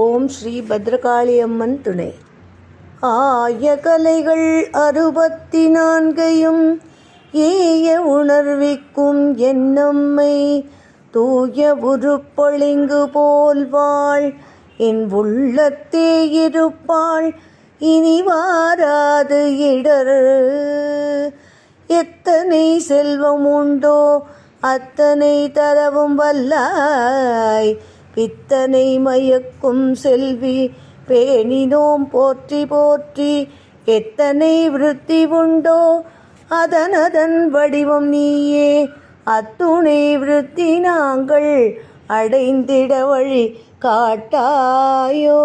ஓம் ஸ்ரீ பத்ரகாளி அம்மன் துணை. ஆய கலைகள் 64 ஏய உணர்விக்கும் என்னம்மை தூய உருப்பொழிங்கு போல்வாள் என் உள்ளத்தே இருப்பாள் இனி வாராது இடர். எத்தனை செல்வம் உண்டோ அத்தனை தரவும் வல்லாய் பித்தனை மயக்கும் செல்வி பேணினோம் போற்றி போற்றி. எத்தனை விருத்தி உண்டோ அதனதன் வடிவம் நீயே அத்துணை விருத்தி நாங்கள் அடைந்திட வழி காட்டாயோ.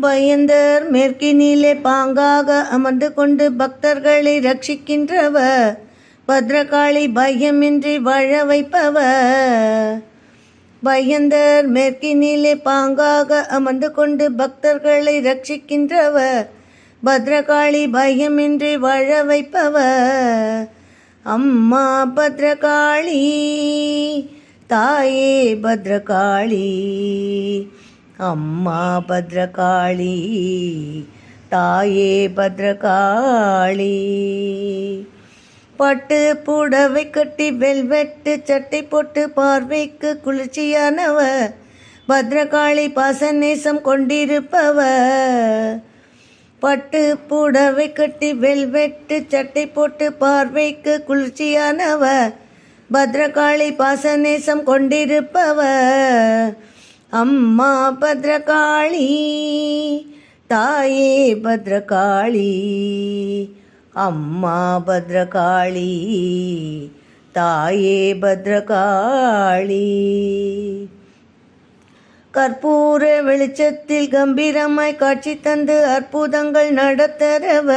பயந்தர் மேற்கினிலே பாங்காக அமர்ந்து கொண்டு பக்தர்களை ரட்சிக்கின்றவ பத்ரகாளி பயமின்றி வாழ வைப்பவ. பயந்தர் மேற்கினிலே பாங்காக அமர்ந்து கொண்டு பக்தர்களை ரட்சிக்கின்றவ பத்ரகாளி பயமின்றி வாழ வைப்பவ. அம்மா பத்ரகாளி தாயே பத்ரகாளி, அம்மா பத்ரகாளி தாயே பத்ரகாளி. பட்டு புடவை கட்டி வெல்வெட்டு சட்டை போட்டு பார்வைக்கு குளிர்ச்சியானவ பத்ரகாளி பாசநேசம் கொண்டிருப்பவ. பட்டு புடவை கட்டி வெல்வெட்டு சட்டை போட்டு பார்வைக்கு குளிர்ச்சியானவ பத்ரகாளி பாசநேசம் கொண்டிருப்பவ. அம்மா பத்ரகாளி தாயே பத்ரகாளி, அம்மா பத்ரகாளி தாயே பத்ரகாளி. கற்பூர வெளிச்சத்தில் கம்பீரமாய் காட்சி தந்து அற்புதங்கள் நடத்தரவ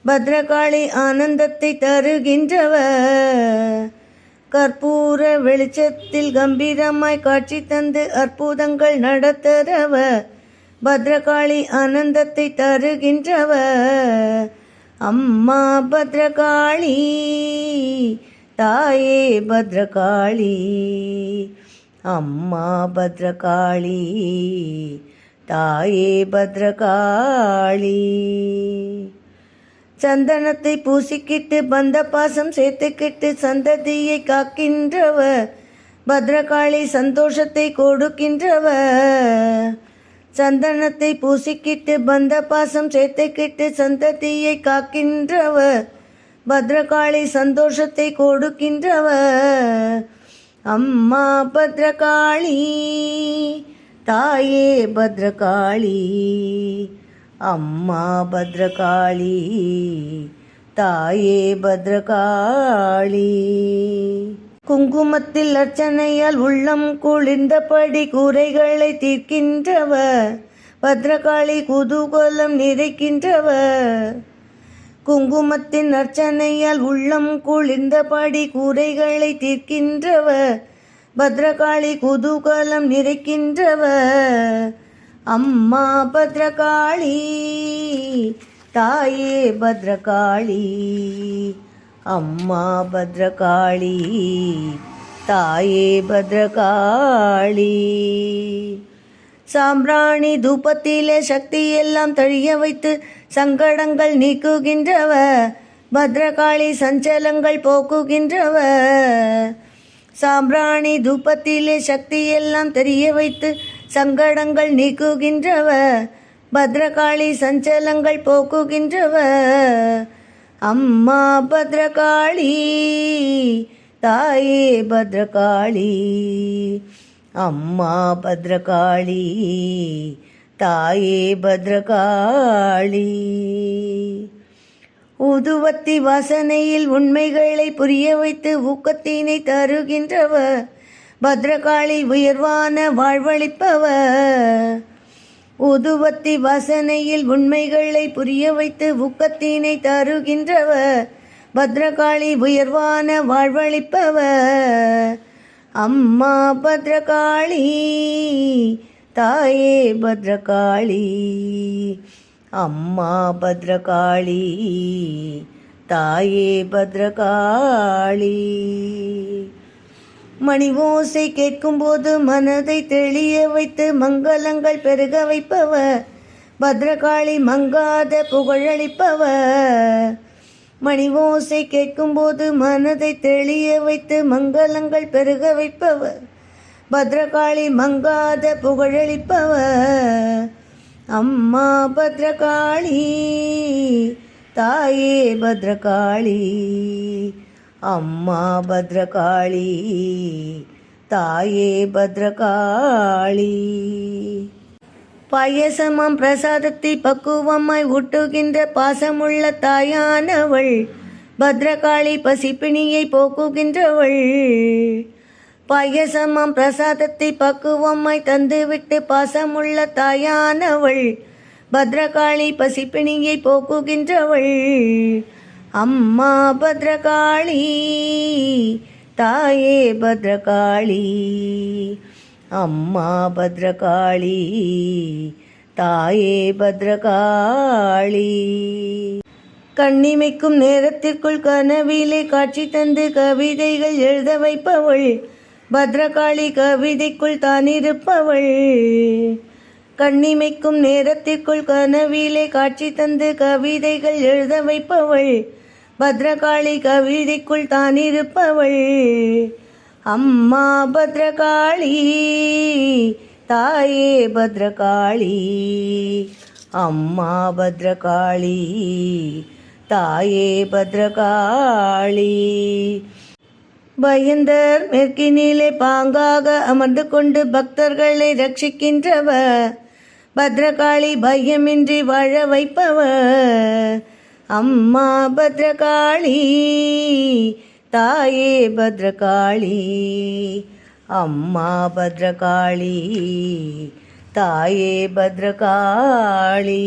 பத்ரகாளி ஆனந்தத்தை தருகின்றவ. கற்பூர வெளிச்சத்தில் கம்பீரமாய் காட்சி தந்து அற்புதங்கள் நடத்தரவ பத்ரகாளி ஆனந்தத்தை தருகின்றவ. அம்மா பத்ரகாளி தாயே பத்ரகாளி, அம்மா பத்ரகாளி தாயே பத்ரகாளி. சந்தனத்தை பூசிக்கிட்டு பந்த பாசம் சேர்த்துக்கிட்டு சந்ததியை காக்கின்றவ பத்ரகாளி சந்தோஷத்தை கொடுக்கின்றவ. சந்தனத்தை பூசிக்கிட்டு பந்த பாசம் சேர்த்துக்கிட்டு சந்ததியை காக்கின்றவ பத்ரகாளி சந்தோஷத்தை கொடுக்கின்றவ. அம்மா பத்ரகாளி தாயே பத்ரகாளி, அம்மா பத்ரகாளி தாயே பத்ரகாளி. குங்குமத்தில் அர்ச்சனையால் உள்ளம் குளிர்ந்தபடி கூரைகளை தீர்க்கின்றவ பத்ரகாளி குதூகலம் நிறைக்கின்றவ. குங்குமத்தின் அர்ச்சனையால் உள்ளம் குளிர்ந்தபடி கூரைகளை தீர்க்கின்றவ பத்ரகாளி குதூகலம் நிறைக்கின்றவ. அம்மா பத்ரகாளி தாயே பத்ரகாளி, அம்மா பத்ரகாளி தாயே பத்ரகாளி. சாம்பிராணி தூபத்திலே சக்தி எல்லாம் தழிய வைத்து சங்கடங்கள் நீக்குகின்றவ பத்ரகாளி சஞ்சலங்கள் போக்குகின்றவ. சாம்பிராணி தூபத்திலே சக்தி எல்லாம் தெரிய வைத்து சங்கடங்கள் நீக்குகின்றவ பத்ரகாளி சஞ்சலங்கள் போக்குகின்றவ. அம்மா பத்ரகாளி தாயே பத்ரகாளி, அம்மா பத்ரகாளி தாயே பத்ரகாளி. ஊதுவத்தி வாசனையில் உண்மைகளை புரிய வைத்து ஊக்கத்தினை தருகின்றவ பத்ரகாளி உயர்வான வாழ்வளிப்பவ. ஊதுவத்தி வாசனையில் உண்மைகளை புரிய வைத்து ஊக்கத்தினை தருகின்றவ பத்ரகாளி உயர்வான வாழ்வளிப்பவ. அம்மா பத்ரகாளி தாயே பத்ரகாளி, அம்மா பத்ரகாளி தாயே பத்ரகாளி. மணி ஓசை கேட்கும்போது மனதை தெளிய வைத்து மங்களங்கள் பெருக வைப்பவர் பத்ரகாளி மங்காத புகழளிப்பவர். மணி ஓசை கேட்கும்போது மனதை தெளிய வைத்து மங்களங்கள் பெருக வைப்பவர் பத்ரகாளி மங்காத புகழளிப்பவர். அம்மா பத்ரகாளி தாயே பத்ரகாளி, அம்மா பத்ரகாளி தாயே பத்ரகாளி. பாயசமாம் பிரசாதத்தை பக்குவமாய் ஊட்டுகின்ற பாசமுள்ள தாயானவள் பத்ரகாளி பசிப்பிணியை போக்குகின்றவள். பாயசமாம் பிரசாதத்தை பக்குவமாய் தந்துவிட்டு பாசமுள்ள தாயானவள் பத்ரகாளி பசிப்பிணியை போக்குகின்றவள். அம்மா பத்ரகாளி தாயே பத்ரகாளி, அம்மா பத்ரகாளி தாயே பத்ரகாளி. கண்ணிமைக்கும் நேரத்திற்குள் கனவிலே காட்சி தந்து கவிதைகள் எழுத வைப்பவள் பத்ரகாளி கவிதைக்குள் தானிருப்பவள். கண்ணிமைக்கும் நேரத்திற்குள் கனவிலே காட்சி தந்து கவிதைகள் எழுத வைப்பவள் பத்ரகாளி கவிதைக்குள் தானிருப்பவள். அம்மா பத்ரகாளி தாயே பத்ரகாளி, அம்மா பத்ரகாளி தாயே பத்ரகாளி. பயந்தர் மேற்கினிலே பாங்காக அமர்ந்து கொண்டு பக்தர்களை ரட்சிக்கின்றவர் பத்ரகாளி பயமின்றி வாழ வைப்பவர். அம்மா பத்ரகாளி தாயே பத்ரகாளி, அம்மா பத்ரகாளி தாயே பத்ரகாளி.